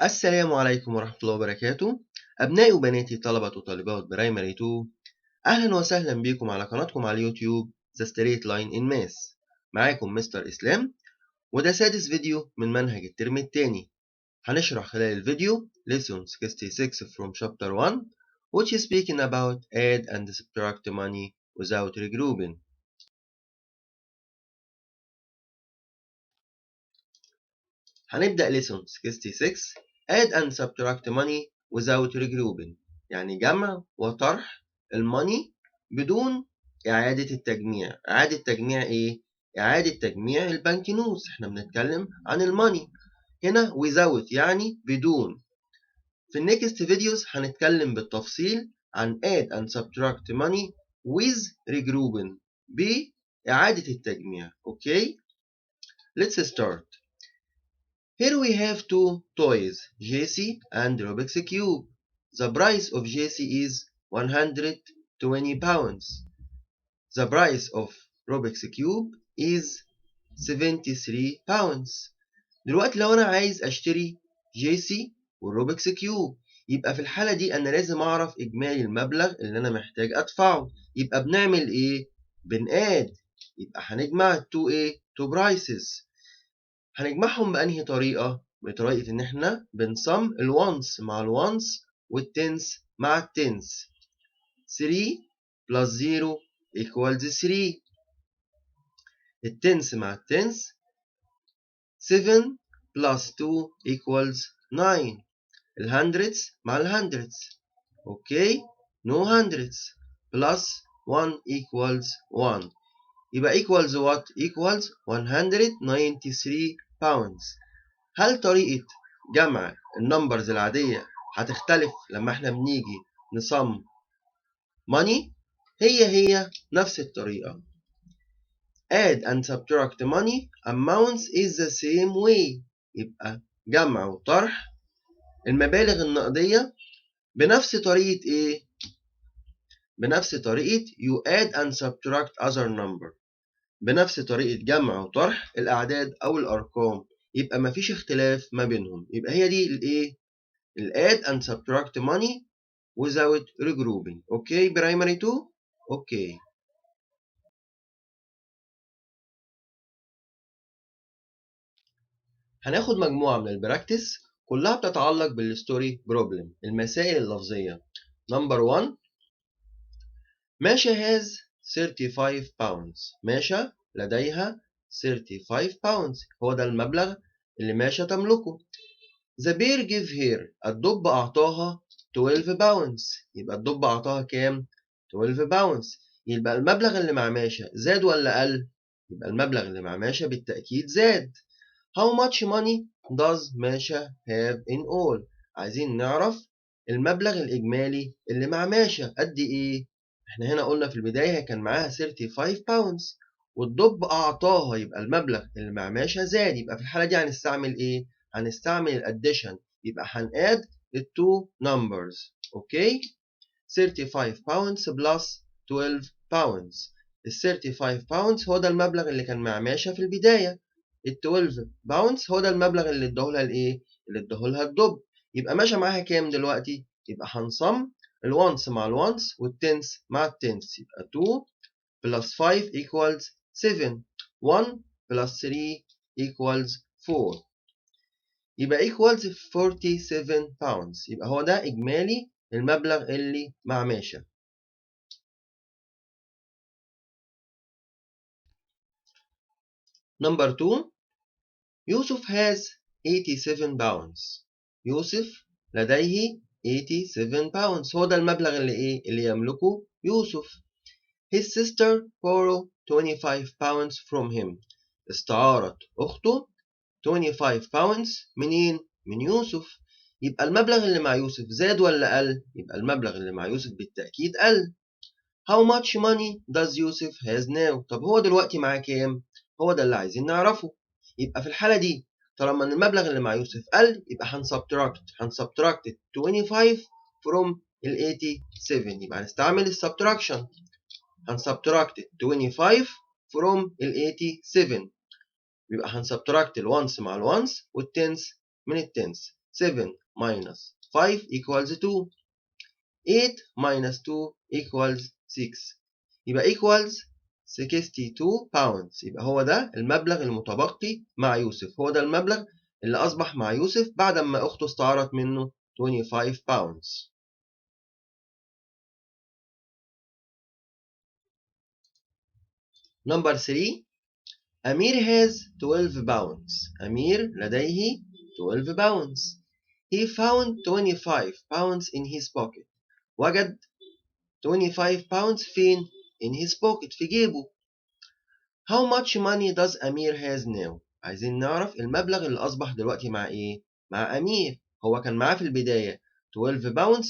السلام عليكم ورحمة الله وبركاته. أبنائي وبناتي طلبة وطالبات برايمري 2، أهلا وسهلا بكم على قناتكم على اليوتيوب The Straight Line in Math. معاكم مستر إسلام، وده سادس فيديو من منهج الترم الثاني. هنشرح خلال الفيديو Lesson 66 from Chapter 1 which is speaking about add and subtract money without regrouping. هنبدأ Lesson 66 add and subtract money without regrouping، يعني جمع وطرح الماني بدون إعادة التجميع. إعادة تجميع إيه؟ إعادة تجميع البنك نوتس. إحنا بنتكلم عن الماني هنا without يعني بدون. في النكست فيديوز هنتكلم بالتفصيل عن add and subtract money with regrouping بإعادة التجميع. أوكي؟ Let's start. Here we have two toys, JC and Rubik's Cube. The price of JC is 120 pounds. The price of Rubik's Cube is 73 pounds. دلوقتي لو أنا عايز أشتري JC والروبكس كيوب، يبقى في الحالة دي أنا لازم أعرف إجمالي المبلغ اللي أنا محتاج أدفعه. يبقى بنعمل إيه؟ بنقاد. يبقى هنجمع two prices. هنجمعهم بأنهي طريقة؟ بطريقة إن إحنا بنصم الونس مع الونس والتنس مع التنس. 3 plus 0 equals 3. التنس مع التنس 7 plus 2 equals 9. الهندردز مع الهندردز. أوكي؟ no hundreds plus 1 equals 1. يبقى equals what? equals 193 pounds. هل طريقة جمع النمبرز العادية هتختلف لما احنا بنيجي نصم money؟ هي نفس الطريقة. add and subtract money amounts is the same way. يبقى جمع وطرح المبالغ النقدية بنفس طريقة ايه؟ بنفس طريقة you add and subtract other number. بنفس طريقة جمع وطرح الأعداد أو الأرقام. يبقى مفيش اختلاف ما بينهم. يبقى هي دي الايه؟ add and subtract money without regrouping. اوكي برايمري 2. اوكي. هناخد مجموعة من البراكتس كلها بتتعلق بالستوري بروبلم، المسائل اللفظية. نمبر 1. ماشا has 35 pounds. ماشا لديها 35 pounds. هو ده المبلغ اللي ماشا تملكه. The bear gave her. الدب أعطاها 12 pounds. يبقى الدب أعطاها كام؟ 12 pounds. يبقى المبلغ اللي مع ماشا زاد ولا قل؟ يبقى المبلغ اللي مع ماشا بالتأكيد زاد. How much money does ماشا have in all؟ عايزين نعرف المبلغ الإجمالي اللي مع ماشا قد إيه؟ إحنا هنا قلنا في البداية كان معاها 35 pounds والدب أعطاها، يبقى المبلغ اللي مع ماشا زاد. يبقى في الحالة دي هنستعمل إيه؟ هنستعمل الأديشن. يبقى هنقاد التو numbers. أوكي؟ 35 pounds plus 12 pounds. ال 35 pounds هو ده المبلغ اللي كان مع ماشا في البداية. ال 12 pounds هو ده المبلغ اللي اداهولها الايه؟ اللي اداهولها الدب. يبقى ماشا معاها كام دلوقتي؟ يبقى هنصم الونس مع الونس والتنس مع التنس. يبقى 2 plus 5 equals 7. 1 plus 3 equals 4. يبقى equals 47 pounds. يبقى هو ده إجمالي المبلغ اللي مع ماشا. Number 2. يوسف has 87 pounds. يوسف لديه 87 pounds. هو ده المبلغ اللي ايه؟ اللي يملكه يوسف. His sister borrowed 25 pounds from him. استعارت أخته 25 pounds منين؟ من يوسف. يبقى المبلغ اللي مع يوسف زاد ولا قل؟ يبقى المبلغ اللي مع يوسف بالتأكيد قل. How much money does يوسف has now؟ طب هو دلوقتي معاه كام؟ هو ده اللي عايزين نعرفه. يبقى في الحالة دي طالما ان المبلغ اللي مع يوسف قل، يبقى هنسبتراكت 25 from ال 87. يبقى هنستعمل السبتراكشن. هنسبتراكت 25 from ال 87. يبقى هنسبتراكت الونس مع الونس والتنس من التنس. 7 minus 5 equals 2. 8 minus 2 equals 6. يبقى equals 62 pounds. يبقى هو ده المبلغ المتبقي مع يوسف. هو ده المبلغ اللي أصبح مع يوسف بعد ما أخته استعارت منه 25 pounds. Number 3. أمير has 12 pounds. أمير لديه 12 pounds. He found 25 pounds in his pocket. وجد 25 pounds فين؟ in his pocket في جيبه. How much money does أمير has now؟ عايزين نعرف المبلغ اللي أصبح دلوقتي مع إيه؟ مع أمير. هو كان معاه في البداية 12 pounds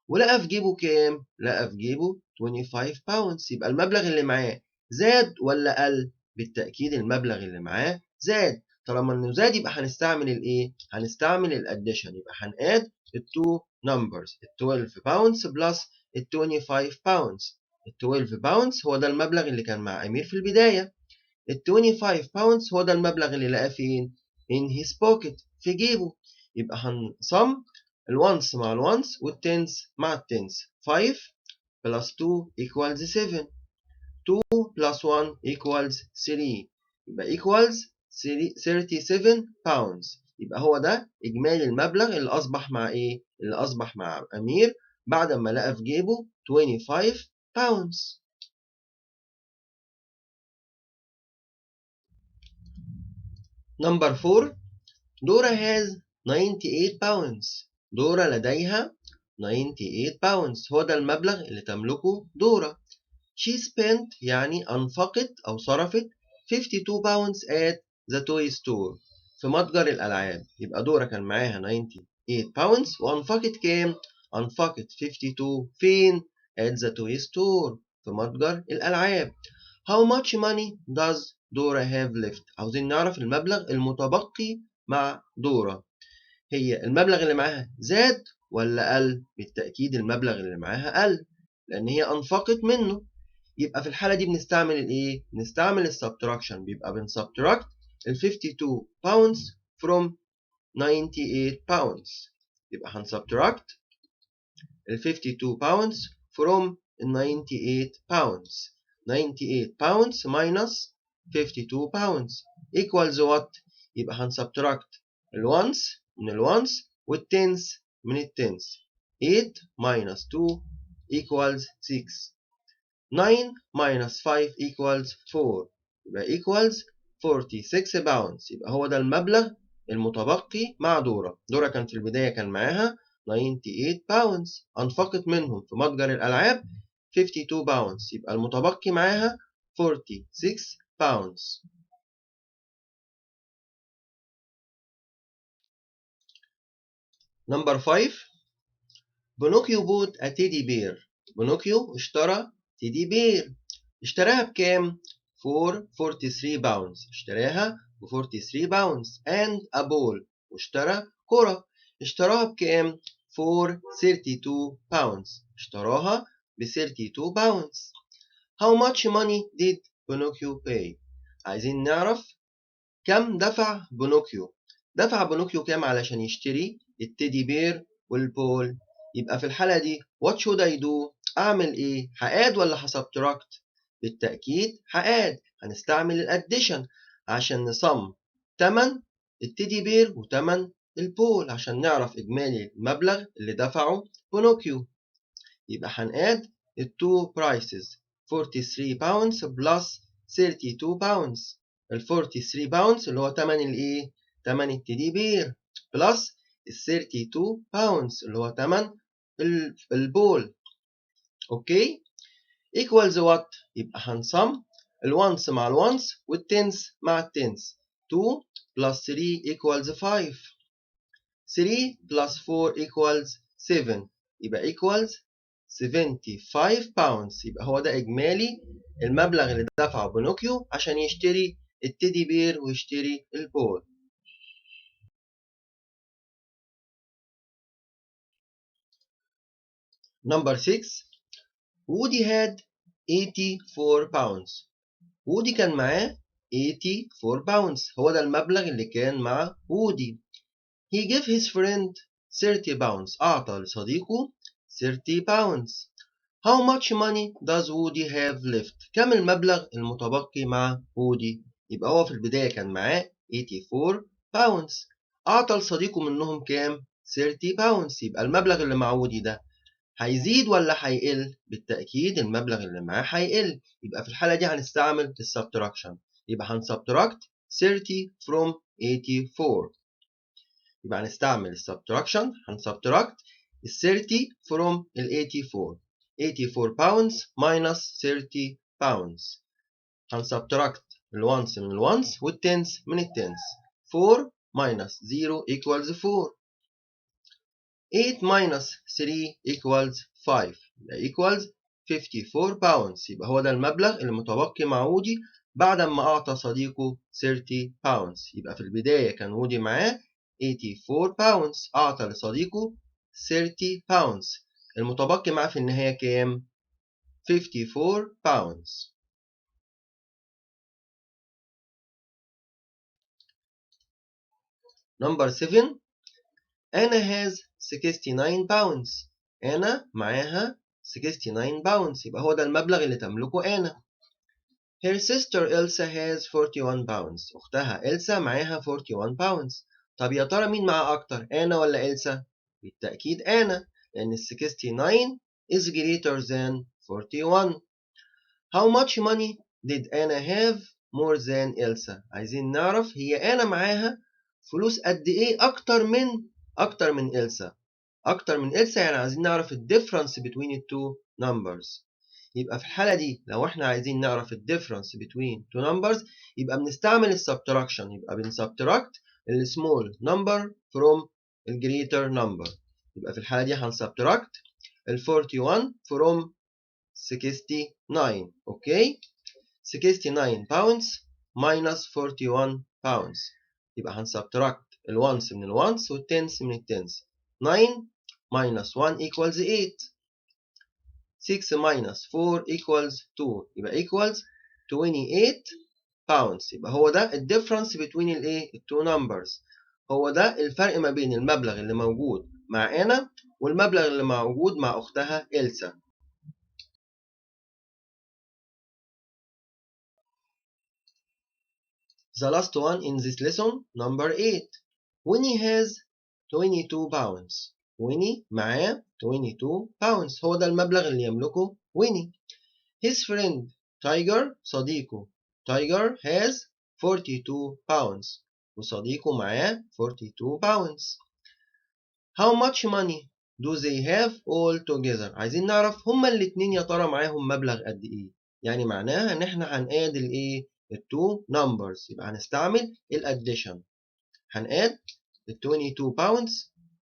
ولقى في جيبه كام؟ لقى في جيبه 25 pounds. يبقى المبلغ اللي معاه زاد ولا قل؟ بالتأكيد المبلغ اللي معاه زاد. طالما إنه زاد يبقى هنستعمل الإيه؟ هنستعمل الأديشن. يبقى هنقاد التو numbers. ال 12 pounds plus ال 25 pounds. ال 12 pounds هو ده المبلغ اللي كان مع أمير في البداية. ال 25 pounds هو ده المبلغ اللي لقاه فين؟ in his pocket في جيبه. يبقى هنصم الونس مع الونس والتنس مع التنس. 5 plus 2 equals 7. 2 plus 1 equals 3. يبقى equals 37 pounds. يبقى هو ده إجمالي المبلغ اللي أصبح مع إيه؟ اللي أصبح مع أمير بعد ما لقى في جيبه 25 pounds. Number 4. Dora has 98 pounds. دورة لديها 98 pounds. هو ده المبلغ اللي تملكه دورة. She spent يعني أنفقت أو صرفت 52 pounds at the toy store في متجر الألعاب. يبقى دورة كان معاها 98 pounds وأنفقت كام؟ أنفقت 52 فين؟ at the toy store في متجر الألعاب. How much money does Dora have left؟ عاوزين نعرف المبلغ المتبقي مع دورة. هي المبلغ اللي معاها زاد ولا قل؟ بالتأكيد المبلغ اللي معاها قل لأن هي أنفقت منه. يبقى في الحالة دي بنستعمل الإيه؟ بنستعمل السبتراكشن. بيبقى بنسبتراكت ال 52 pounds from 98 pounds. يبقى هنسبتراكت ال 52 pounds from 98 pounds. 98 pounds minus 52 pounds equals what؟ يبقى هنسبتراكت الونس من الونس والتنس من التنس. 8 minus 2 equals 6. 9 minus 5 equals 4. يبقى equals 46 pounds. يبقى هو ده المبلغ المتبقي مع دورة. دورة كان في البداية كان معاها 98 pounds. أنفقت منهم في متجر الألعاب 52 pounds. يبقى المتبقي معاها 46 pounds. Number 5. بونوكيو bought a teddy bear. بونوكيو اشترى تيدي بير. اشتراها بكام؟ for 43 pounds. اشتراها ب 43 pounds and a ball. واشترى كرة. اشتراها بكام؟ for 32 pounds. اشتراها ب 32 pounds. How much money did Pinocchio pay؟ عايزين نعرف كم دفع بونوكيو. دفع بونوكيو كام علشان يشتري التيدي بير والبول؟ يبقى في الحالة دي what should I do؟ أعمل إيه؟ هقاد ولا هسبتراكت؟ بالتأكيد هقاد. هنستعمل الأديشن عشان نصم تمن التيدي بير وتمن البول عشان نعرف إجمالي المبلغ اللي دفعه بونوكيو. يبقى هنقاد ال two prices 43 pounds plus 32 pounds. ال 43 pounds اللي هو تمن الإيه؟ تمن التيدي بير بلس ال 32 pounds اللي هو تمن البول. أوكي؟ equals what؟ يبقى هنصم الونس مع الونس والتنس مع التنس. 2 plus 3 equals 5. 3 plus 4 equals 7. يبقى equals 75 pounds. يبقى هو ده إجمالي المبلغ اللي دفعه بونوكيو عشان يشتري التيدي بير ويشتري البول. Number 6. وودي had 84 pounds. وودي كان معاه 84 pounds. هو ده المبلغ اللي كان مع وودي. He gave his friend 30 pounds. أعطى لصديقه 30 pounds. How much money does Woody have left? كم المبلغ المتبقي مع وودي؟ يبقى هو في البداية كان معاه 84 pounds. أعطى لصديقه منهم كام؟ 30 pounds. يبقى المبلغ اللي مع وودي ده هيزيد ولا هيقل؟ بالتأكيد المبلغ اللي معاه هيقل. يبقى في الحالة دي هنستعمل السبتراكشن. يبقى هنسبتراكت 30 from 84. يبقى هنستعمل السبتراكشن. هنسبتراكت ال 30 from ال 84. 84 pounds minus 30 pounds. هنسبتراكت الونس من الونس والتنس من التنس. 4 minus 0 equals 4. 8 minus 3 equals 5. يبقى equals 54 pounds. يبقى هو ده المبلغ اللي متبقي مع وودي بعد ما أعطى صديقه 30 pounds. يبقى في البداية كان وودي معاه 84 pounds. أعطى لصديقه 30 pounds. المتبقي معاه في النهاية كام؟ 54 pounds. Number 7. Anna has 69 pounds. أنا معاها 69 pounds. يبقى هو ده المبلغ اللي تملكه أنا. Her sister Elsa has 41 pounds. أختها إلسا معاها 41 pounds. طب يا ترى مين معاه أكتر؟ أنا ولا إلسا؟ بالتأكيد أنا، لأن 69 is greater than 41. How much money did Anna have more than Elsa? عايزين نعرف هي أنا معاها فلوس قد إيه أكتر من إلسا. أكتر من إلسا يعني عايزين نعرف ال difference between the two numbers. يبقى في الحالة دي لو احنا عايزين نعرف ال difference between two numbers يبقى بنستعمل السبتراكشن. يبقى بنسبتراكت ال small number from ال greater number. يبقى في الحالة دي هنسبتراكت ال 41 from 69. اوكي، 69 pounds minus 41 pounds. يبقى هنسبتراكت الونس من الونس والتنس من التنس. 9 minus 1 equals 8. 6 minus 4 equals 2. يبقى equals 28 pounds. يبقى هو ده ال difference between الايه؟ ال two numbers. هو ده الفرق ما بين المبلغ اللي موجود مع أنا والمبلغ اللي موجود مع أختها إلسا. The last one in this lesson, number 8. Winnie has 22 pounds. Winnie معاه 22 pounds. هو ده المبلغ اللي يملكه ويني. His friend Tiger صديقه Tiger has 42 pounds. وصديقه معاه 42 pounds. How much money do they have all together? عايزين نعرف هما الاتنين يا ترى معاهم مبلغ قد ايه. يعني معناها ان احنا هنقاد الايه؟ التو numbers. يبقى هنستعمل الاديشن. هنقاد ال 22 pounds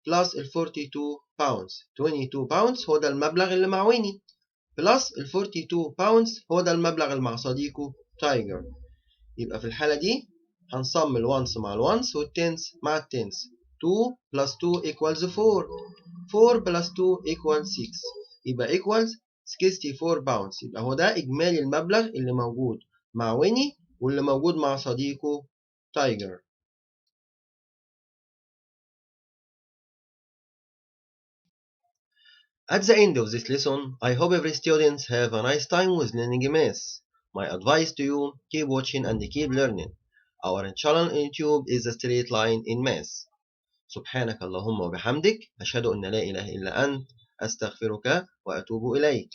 plus ال 42 pounds. 22 pounds هو ده المبلغ اللي مع ويني بلس ال 42 pounds هو ده المبلغ اللي مع صديقه تايجر. يبقى في الحالة دي هنصم الونس مع الونس والتنس مع التنس. 2 plus 2 equals 4. 4 plus 2 equals 6. يبقى equals 64 pounds. يبقى هو ده إجمالي المبلغ اللي موجود مع ويني واللي موجود مع صديقه تايجر. At the end of this lesson, I hope every student have a nice time with learning math. My advice to you, keep watching and keep learning. Our channel on YouTube is a straight line in math. سبحانك اللهم وبحمدك أشهد أن لا إله إلا أنت أستغفرك وأتوب إليك.